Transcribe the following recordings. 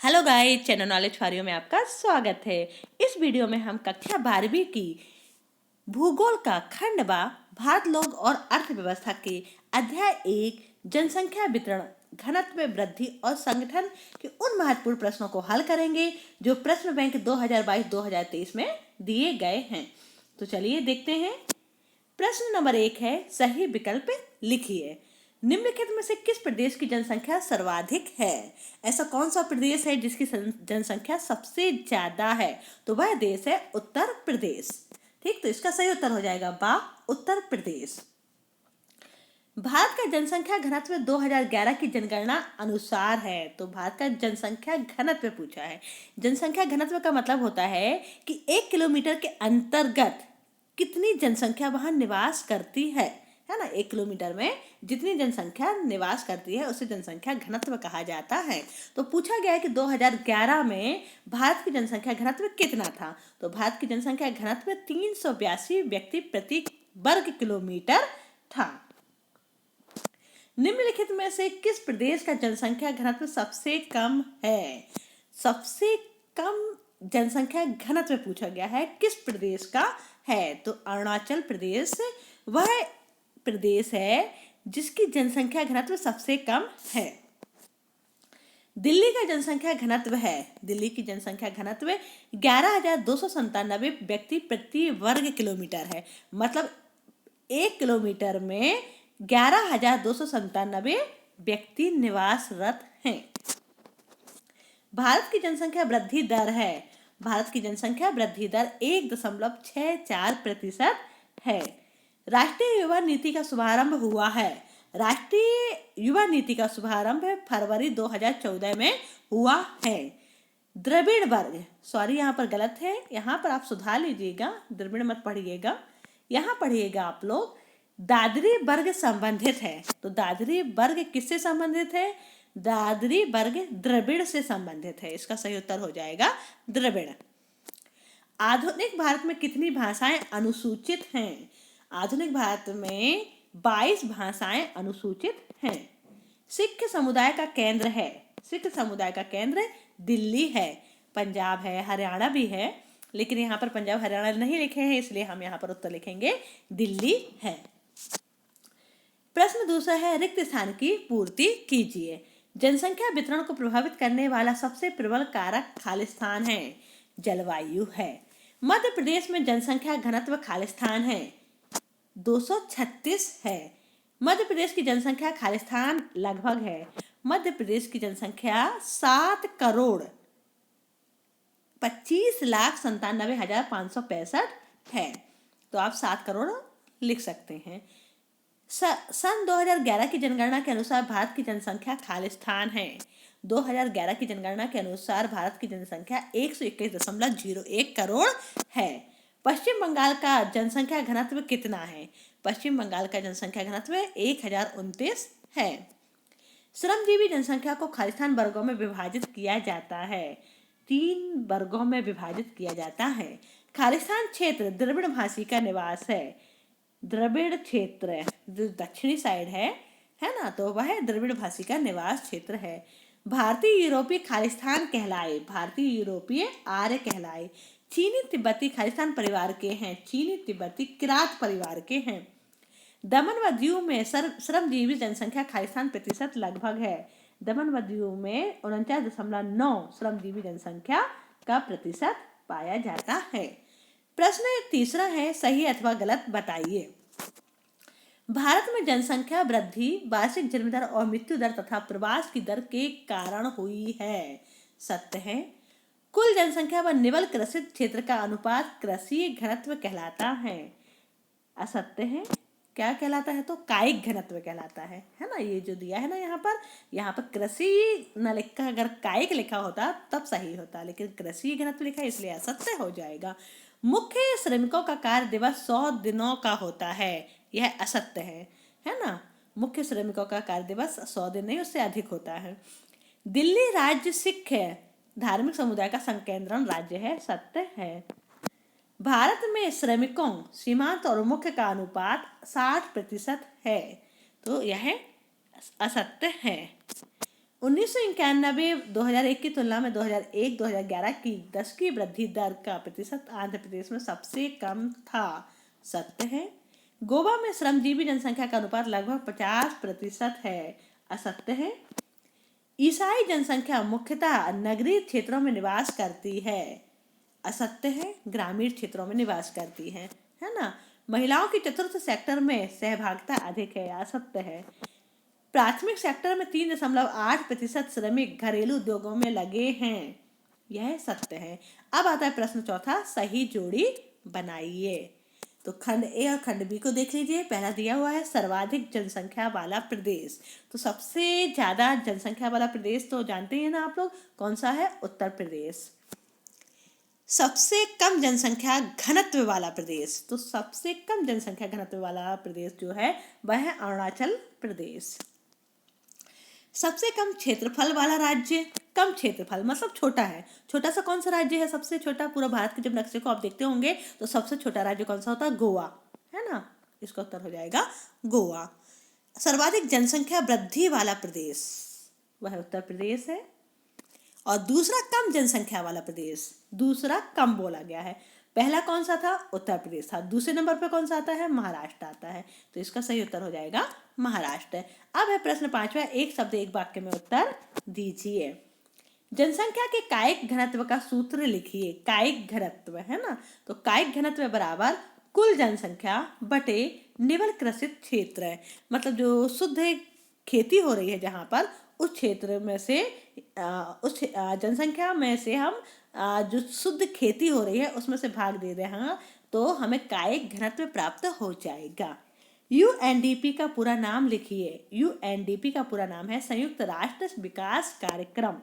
Hello guys, channel knowledge for में आपका स्वागत है। इस वीडियो में हम कक्षा 12वीं की भूगोल का खंड बा भारत लोग और अर्थव्यवस्था के अध्याय 1 जनसंख्या वितरण, घनत्व वृद्धि और संगठन के उन महत्वपूर्ण प्रश्नों को हल करेंगे जो प्रश्न बैंक 2022-2023 में दिए गए हैं। तो चलिए देखते हैं। प्रश्न नंबर 1 है, सही विकल्प लिखिए। निम्नलिखित में से किस प्रदेश की जनसंख्या सर्वाधिक है? ऐसा कौन सा प्रदेश है जिसकी जनसंख्या सबसे ज्यादा है? तो वह देश है उत्तर प्रदेश। ठीक, तो इसका सही उत्तर हो जाएगा बा, उत्तर प्रदेश। भारत का जनसंख्या घनत्व 2011 की जनगणना अनुसार है। तो भारत का जनसंख्या घनत्व पूछा है। जनसंख्या घनत्व का मतलब होता है कि 1 किलोमीटर के अंतर्गत कितनी जनसंख्या वहां निवास करती है ना। 1 किलोमीटर में जितनी जनसंख्या निवास करती है उसे जनसंख्या घनत्व कहा जाता है। तो पूछा गया है कि 2011 में भारत की जनसंख्या घनत्व कितना था। तो भारत की जनसंख्या घनत्व 382 व्यक्ति प्रति वर्ग किलोमीटर था। निम्नलिखित में से किस प्रदेश का जनसंख्या घनत्व सबसे कम है? सबसे कम जनसंख्या घनत्व पूछा गया है, किस प्रदेश का है? तो अरुणाचल प्रदेश वह प्रदेश है जिसकी जनसंख्या घनत्व सबसे कम है। दिल्ली का जनसंख्या घनत्व है, दिल्ली की जनसंख्या घनत्व 11,297 व्यक्ति प्रति वर्ग किलोमीटर है। मतलब 1 किलोमीटर में 11,297 व्यक्ति निवासरत हैं। भारत की जनसंख्या वृद्धि दर है, भारत की जनसंख्या वृद्धि दर 1.64% है। राष्ट्रीय युवा नीति का शुभारंभ हुआ है, राष्ट्रीय युवा नीति का शुभारंभ फरवरी 2014 में हुआ है। द्रविड़ वर्ग, सॉरी यहाँ पर गलत है, यहाँ पर आप सुधार लीजिएगा, द्रविड़ मत पढ़िएगा, यहाँ पढ़िएगा आप लोग दादरी वर्ग संबंधित है। तो दादरी वर्ग किससे संबंधित है? दादरी वर्ग द्रविड़ से संबंधित है। इसका सही उत्तर हो जाएगा द्रविड़। आधुनिक भारत में कितनी भाषाएं अनुसूचित हैं? आधुनिक भारत में 22 भाषाएं अनुसूचित हैं। सिख समुदाय का केंद्र है, सिख समुदाय का केंद्र दिल्ली है। पंजाब है, हरियाणा भी है, लेकिन यहाँ पर पंजाब हरियाणा नहीं लिखे हैं, इसलिए हम यहाँ पर उत्तर लिखेंगे दिल्ली है। प्रश्न दूसरा है, रिक्त स्थान की पूर्ति कीजिए। जनसंख्या वितरण को प्रभावित करने वाला सबसे प्रबल कारक खालिस्तान है, जलवायु है। मध्य प्रदेश में जनसंख्या घनत्व खालिस्तान है 236 है। मध्य प्रदेश की जनसंख्या खालिस्तान लगभग है। मध्य प्रदेश की जनसंख्या 7,25,97,565 है। तो आप 7 करोड़ लिख सकते हैं। सन 2011 की जनगणना के अनुसार भारत की जनसंख्या खालिस्तान है। 2011 की जनगणना के अनुसार भारत की जनसंख्या 121.01 करोड़ है। पश्चिम बंगाल का जनसंख्या घनत्व कितना है? पश्चिम बंगाल का जनसंख्या घनत्व 1029 है। श्रमजीवी जनसंख्या को खालिस्तान वर्गों में विभाजित किया जाता है, 3 वर्गों में विभाजित किया जाता है। खालिस्तान क्षेत्र द्रविड़ भाषी का निवास है। द्रविड़ क्षेत्र जो दक्षिणी साइड है ना, तो वह द्रविड़ भाषी का निवास क्षेत्र है। भारतीय यूरोपीय खालिस्तान कहलाए, भारतीय यूरोपीय आर्य कहलाए। चीनी तिब्बती खालिस्तान परिवार के हैं, चीनी तिब्बती किरात परिवार के हैं। दमन व दीव में श्रमजीवी जनसंख्या खालिस्तान प्रतिशत लगभग है। दमन व दीव में 49.9 श्रमजीवी जनसंख्या का प्रतिशत पाया जाता है। प्रश्न तीसरा है, सही अथवा गलत बताइए। भारत में जनसंख्या वृद्धि वार्षिक जन्म दर और मृत्यु दर तथा प्रवास की दर के कारण हुई है। सत्य है। कुल जनसंख्या व निवल कृषित क्षेत्र का अनुपात कृषि घनत्व कहलाता है। असत्य है। क्या कहलाता है? तो कायिक घनत्व कहलाता है ना। ये जो दिया है ना यहाँ पर कृषि न लिखा, अगर कायिक लिखा होता तब सही होता, लेकिन कृषि घनत्व लिखा इसलिए असत्य हो जाएगा। मुख्य श्रमिकों का कार्य दिवस 100 दिनों का होता है, यह असत्य है ना। मुख्य श्रमिकों का कार्य दिवस 100 दिन नहीं, उससे अधिक होता है। दिल्ली राज्य सिख धार्मिक समुदाय का संकेंद्रण राज्य है, सत्य है। भारत में श्रमिकों सीमांत और मुख्य का अनुपात 60% है, तो यह असत्य है। 1991 2001 की तुलना में 2001-2011 की दशकीय वृद्धि दर का प्रतिशत आंध्र प्रदेश में सबसे कम था। सत्य है। गोवा में श्रमजीवी जनसंख्या का अनुपात लगभग 50% है। असत्य है। ईसाई जनसंख्या मुख्यतः नगरीय क्षेत्रों में निवास करती है। असत्य है। ग्रामीण क्षेत्रों में निवास करती है ना। महिलाओं की चतुर्थ सेक्टर में सहभागिता अधिक है। असत्य है। प्राथमिक सेक्टर में 3.8% श्रमिक घरेलू उद्योगों में लगे हैं। यह सत्य है। अब आता है प्रश्न चौथा, सही जोड़ी बनाइए। तो खंड ए और खंड बी को देख लीजिए। पहला दिया हुआ है सर्वाधिक जनसंख्या वाला प्रदेश। तो सबसे ज्यादा जनसंख्या वाला प्रदेश तो जानते हैं ना आप लोग, कौन सा है? उत्तर प्रदेश। सबसे कम जनसंख्या घनत्व वाला प्रदेश, तो सबसे कम जनसंख्या घनत्व वाला प्रदेश जो है वह है अरुणाचल प्रदेश। सबसे कम क्षेत्रफल वाला राज्य, कम क्षेत्रफल मतलब छोटा है, छोटा सा कौन सा राज्य है सबसे छोटा? पूरा भारत के जब नक्शे को आप देखते होंगे तो सबसे छोटा राज्य कौन सा होता है? गोवा, है ना। इसका उत्तर हो जाएगा गोवा। सर्वाधिक जनसंख्या वृद्धि वाला प्रदेश वह उत्तर प्रदेश है। और दूसरा कम जनसंख्या वाला प्रदेश, दूसरा कम बोला गया है। पहला कौन सा था? उत्तर प्रदेश था। दूसरे नंबर पे कौन सा आता है? महाराष्ट्र आता है। तो इसका सही उत्तर हो जाएगा महाराष्ट्र। अब है प्रश्न पांचवा, एक शब्द एक वाक्य में उत्तर दीजिए। जनसंख्या के कायिक घनत्व का सूत्र लिखिए। कायिक घनत्व, है ना। तो कायिक घनत्व बराबर कुल जनसंख्या बटे निवल कृषित क्षेत्र है। मतलब जो शुद्ध खेती हो रही है जहां पर, उस क्षेत्र में से जनसंख्या में से हम जो शुद्ध खेती हो रही है उसमें से भाग दे रहे हैं, तो हमें कायिक घनत्व प्राप्त हो जाएगा। यूएनडीपी का पूरा नाम लिखिए। यूएनडीपी का पूरा नाम है संयुक्त राष्ट्र विकास कार्यक्रम।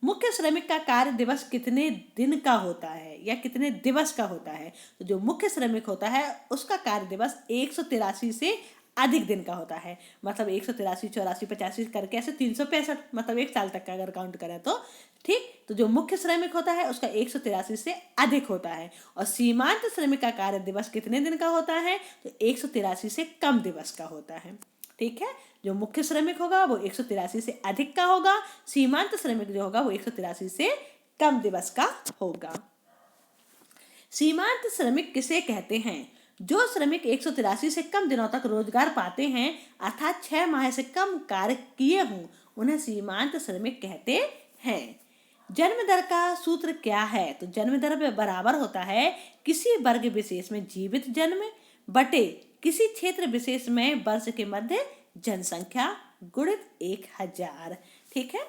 मुख्य श्रमिक का कार्य दिवस कितने दिन का होता है या कितने दिवस का होता है? तो जो मुख्य श्रमिक होता है उसका कार्य दिवस 183 से अधिक दिन का होता है। मतलब 183, 84, 85 करके ऐसे 365, मतलब एक साल तक का अगर काउंट करें तो ठीक। तो जो मुख्य श्रमिक होता है उसका 183 से अधिक होता है। और सीमांत श्रमिक का कार्य दिवस कितने दिन का होता है? तो 183 से कम दिवस का होता है। ठीक है। जो मुख्य श्रमिक होगा वो 183 से अधिक का होगा, सीमांत श्रमिक जो होगा वो 183 से कम दिवस का होगा। सीमांत श्रमिक किसे कहते हैं? जो श्रमिक 183 से कम दिनों तक रोजगार पाते हैं, अर्थात 6 माह से कम कार्य किए हों, उन्हें सीमांत श्रमिक कहते हैं। जन्म दर का सूत्र क्या है? तो जन्म दर बराबर होता है किसी वर्ग विशेष में जीवित जन्म बटे किसी क्षेत्र विशेष में वर्ष के मध्य जनसंख्या गुणित 1000। ठीक है।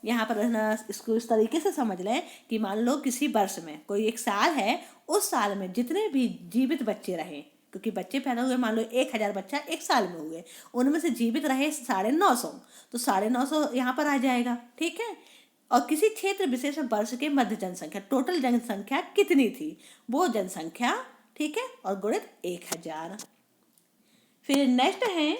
यहाँ पर ना इसको इस तरीके से समझ लें कि मान लो किसी वर्ष में कोई एक साल है, उस साल में जितने भी जीवित बच्चे रहे, क्योंकि बच्चे पैदा हुए मान लो 1000 बच्चा एक साल में हुए, उनमें से जीवित रहे 950, तो 950 यहाँ पर आ जाएगा। ठीक है। और किसी क्षेत्र विशेष में वर्ष के मध्य जनसंख्या, टोटल जनसंख्या कितनी थी वो जनसंख्या, ठीक है, और गुणित 1000। फिर नेक्स्ट है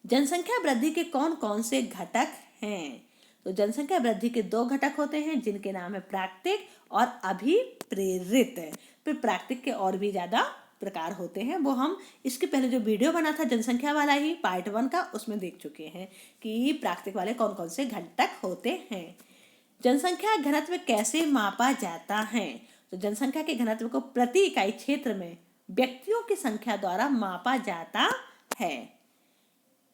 जनसंख्या वृद्धि के कौन कौन से घटक हैं? तो जनसंख्या वृद्धि के 2 घटक होते हैं जिनके नाम है प्राकृतिक और अभिप्रेरित। फिर प्राकृतिक के और भी ज्यादा प्रकार होते हैं, वो हम इसके पहले जो वीडियो बना था जनसंख्या वाला ही पार्ट 1 का, उसमें देख चुके हैं कि प्राकृतिक वाले कौन कौन से घटक होते हैं। जनसंख्या घनत्व कैसे मापा जाता है? तो जनसंख्या के घनत्व को प्रति इकाई क्षेत्र में व्यक्तियों की संख्या द्वारा मापा जाता है।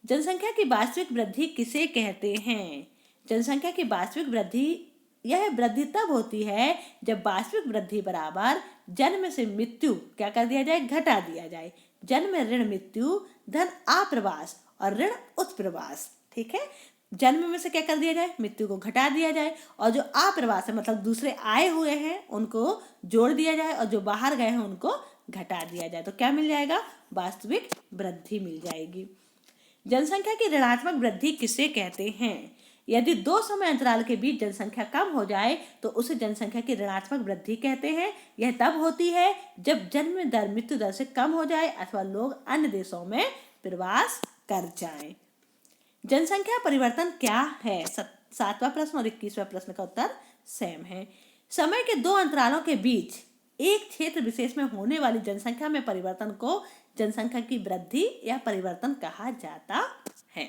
जनसंख्या की वास्तविक वृद्धि किसे कहते हैं? जनसंख्या की वास्तविक वृद्धि, यह वृद्धि तब होती है जब वास्तविक वृद्धि बराबर जन्म से मृत्यु क्या कर दिया जाए? घटा दिया जाए। जन्म ऋण मृत्यु धन आप्रवास और ऋण उत्प्रवास। ठीक है। जन्म में से क्या कर दिया जाए? मृत्यु को घटा दिया जाए, और जो आप्रवास है मतलब दूसरे आए हुए हैं उनको जोड़ दिया जाए, और जो बाहर गए हैं उनको घटा दिया जाए। तो क्या मिल जाएगा? वास्तविक वृद्धि मिल जाएगी। जनसंख्या की ऋणात्मक वृद्धि किसे कहते हैं? यदि 2 समय अंतराल के बीच जनसंख्या कम हो जाए तो उसे जनसंख्या की ऋणात्मक वृद्धि कहते हैं। यह तब होती है जब जन्म दर मृत्यु दर से कम हो जाए अथवा लोग अन्य देशों में प्रवास कर जाएं। जनसंख्या परिवर्तन क्या है? 7वां प्रश्न और 21वां प्रश्न का उत्तर सेम है। समय के 2 अंतरालों के बीच एक क्षेत्र विशेष में होने वाली जनसंख्या में परिवर्तन को जनसंख्या की वृद्धि या परिवर्तन कहा जाता है।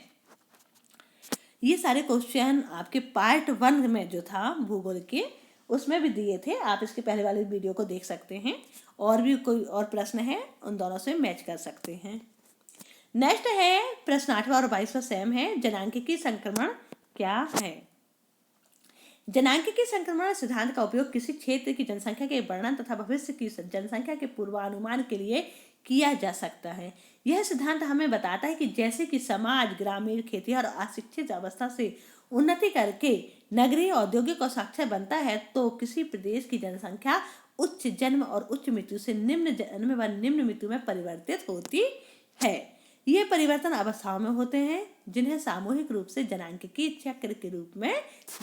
ये सारे क्वेश्चन आपके पार्ट 1 में जो था भूगोल के, उसमें भी दिए थे। आप इसके पहले वाले वीडियो को देख सकते हैं, और भी कोई और प्रश्न है उन दोनों से मैच कर सकते हैं। नेक्स्ट है प्रश्न 8वां और 22वां सेम है। जनांकिकी संक्रमण क्या है? जनांकिकी संक्रमण सिद्धांत का उपयोग किसी क्षेत्र की जनसंख्या के वर्णन तथा भविष्य की जनसंख्या के पूर्वानुमान के लिए किया जा सकता है। यह सिद्धांत हमें बताता है कि जैसे कि समाज ग्रामीण, खेती और अशिक्षित अवस्था से उन्नति करके नगरीय, औद्योगिक और साक्षर बनता है, तो किसी प्रदेश की जनसंख्या उच्च जन्म और उच्च मृत्यु से निम्न जन्म व निम्न मृत्यु में परिवर्तित होती है। ये परिवर्तन अवस्थाओं में होते हैं, जिन्हें सामूहिक रूप से जनांकिकी चक्र के रूप में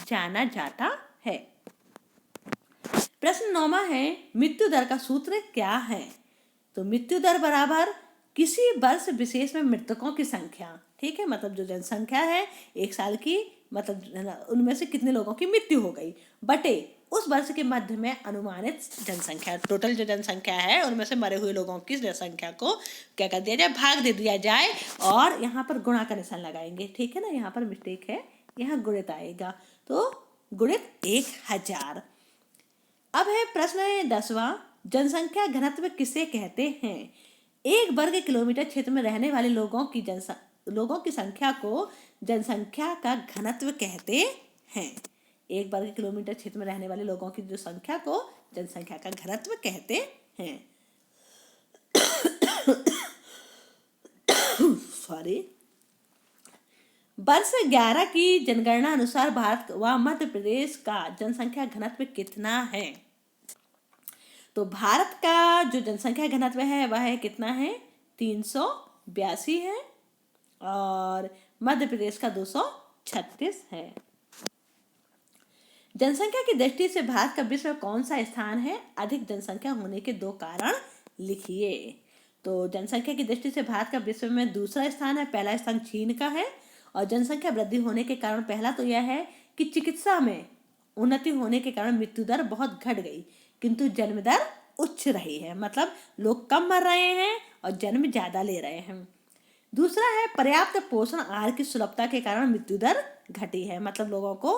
जाना जाता है। प्रश्न 9वां है, मृत्यु दर का सूत्र क्या है? तो मृत्यु दर बराबर किसी वर्ष विशेष में मृतकों की संख्या, ठीक है, मतलब जो जनसंख्या है एक साल की, मतलब उनमें से कितने लोगों की मृत्यु हो गई, बटे उस वर्ष के मध्य में अनुमानित जनसंख्या, टोटल जो जनसंख्या है उनमें से मरे हुए लोगों की जनसंख्या को क्या कर दिया जाए, भाग दे दिया जाए, और यहाँ पर गुणा का निशान लगाएंगे, ठीक है ना। यहाँ पर मिस्टेक है, यहाँ गुणित आएगा, तो गुणित 1000। अब है प्रश्न 10वां, जनसंख्या घनत्व किसे कहते हैं? एक वर्ग किलोमीटर क्षेत्र में रहने वाले लोगों की संख्या को जनसंख्या का घनत्व कहते हैं। एक वर्ग किलोमीटर क्षेत्र में रहने वाले लोगों की जो संख्या को जनसंख्या का घनत्व कहते हैं। सॉरी। वर्ष 11 की जनगणना अनुसार भारत व मध्य प्रदेश का जनसंख्या घनत्व कितना है? तो भारत का जो जनसंख्या घनत्व है वह है कितना है, 382 है, और मध्य प्रदेश का 236 है। जनसंख्या की दृष्टि से भारत का विश्व में कौन सा स्थान है? अधिक जनसंख्या होने के 2 कारण लिखिए। तो जनसंख्या की दृष्टि से भारत का विश्व में दूसरा स्थान है, पहला स्थान चीन का है। और जनसंख्या वृद्धि होने के कारण पहला तो यह है कि चिकित्सा में उन्नति होने के कारण मृत्यु दर बहुत घट गई, किंतु जन्म दर उच्च रही है, मतलब लोग कम मर रहे हैं और जन्म ज्यादा ले रहे हैं। दूसरा है पर्याप्त पोषण आहार की सुलभता के कारण मृत्यु दर घटी है, मतलब लोगों को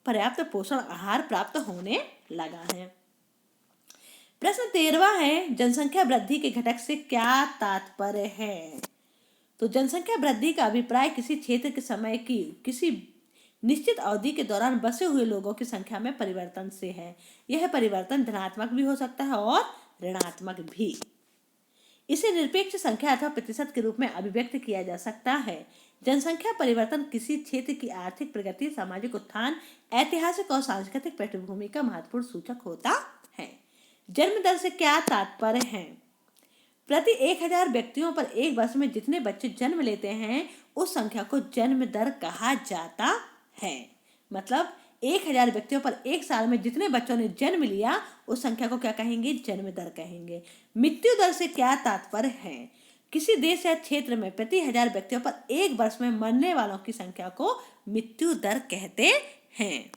पर्याप्त पोषण आहार प्राप्त होने लगा है। प्रश्न 13वां है, जनसंख्या वृद्धि के घटक से क्या तात्पर्य है? तो जनसंख्या वृद्धि का अभिप्राय किसी क्षेत्र के समय की किसी निश्चित अवधि के दौरान बसे हुए लोगों की संख्या में परिवर्तन से है। यह परिवर्तन धनात्मक भी हो सकता है और ऋणात्मक भी। इसे निरपेक्ष संख्या अथवा प्रतिशत के रूप में अभिव्यक्त किया जा सकता है। जनसंख्या परिवर्तन किसी क्षेत्र की आर्थिक प्रगति, सामाजिक उत्थान, ऐतिहासिक और सांस्कृतिक पृष्ठभूमि का महत्वपूर्ण सूचक होता है। जन्म दर से क्या तात्पर्य है? प्रति 1000 व्यक्तियों पर एक वर्ष में जितने बच्चे जन्म लेते हैं उस संख्या को जन्म दर कहा जाता है। मतलब 1000 व्यक्तियों पर एक साल में जितने बच्चों ने जन्म लिया उस संख्या को क्या कहेंगे? जन्म दर कहेंगे। मृत्यु दर से क्या तात्पर्य है? किसी देश या क्षेत्र में प्रति 1000 व्यक्तियों पर एक वर्ष में मरने वालों की संख्या को मृत्यु दर कहते हैं।